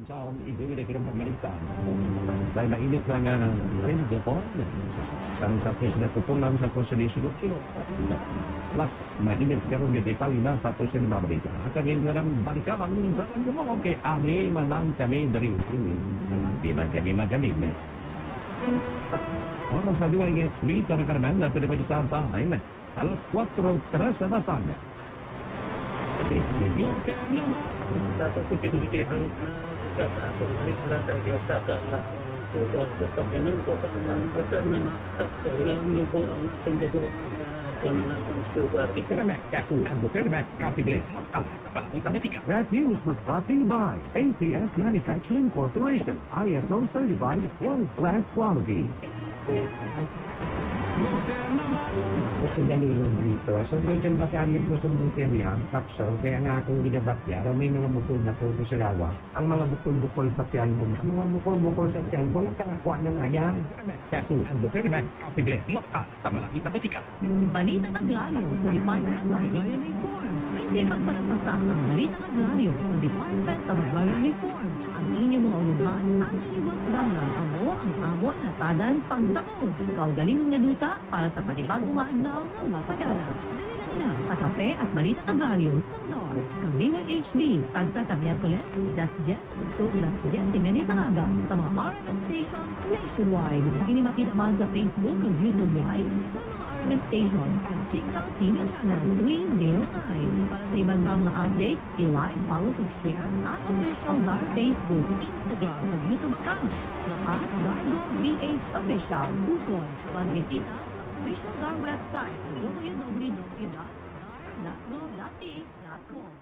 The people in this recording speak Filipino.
sa ibigay ko ng pagmalitan. Dahil mainit lang nga ng hindi po. Ang tapos na tutunan sa konsolidasyon. Plus, mainit pero may detalye na sa ito siya nababalita. At ang hindi lang balita kami, ano mo, okay, ari manang kami dari di man kami magaling. Orang sa dua yang sulit karena na pwede pa sa bahay na. Alas 4:03 sa basag. Dapat pinipilihan sa pagkakas na tayo sa kasa. Sa pagkakas ko sa pagkakas na kailangan niyo po ang sundalo ng sugat. That news was brought to you by ACS Manufacturing Corporation, ISO certified world-class quality. Gusto niya nilong dito. So, medyo basyaryan ko sa material, kapsol, kaya nga akong ginabakya, may mga bukol na po sa lawa. Ang mga bukol-bukol sa tiyan mo, mga bukol-bukol sa tiyan mo, nagkakakuha na nga yan. Balita ng Glayo sa Department of Agrarian Reform. Hindi magpalagpasak ang Balita ng Glayo sa Department of Agrarian Reform. Ang inyong mga uluhan ang inyong dalang ang amot na tadan pagtakot. Kaugaling nga duta para sa panibagong adlaw ng mapagala. Na Kape at Balita ng Glayo sa North. Kambingan HD, tagsa sa Miyerkules, Dasjet, Dasjet, Timenit ang aga sa mga RF station nationwide. Ini makita man sa Facebook at YouTube Live sa station at TikTok TV channel 309. Para sa ibang mga update, i-like, follow, subscribe at official sa Facebook, Instagram at YouTube account na @GargoBH Official. Bukod, pag-isita, official Gar website www.gar.go.th.com.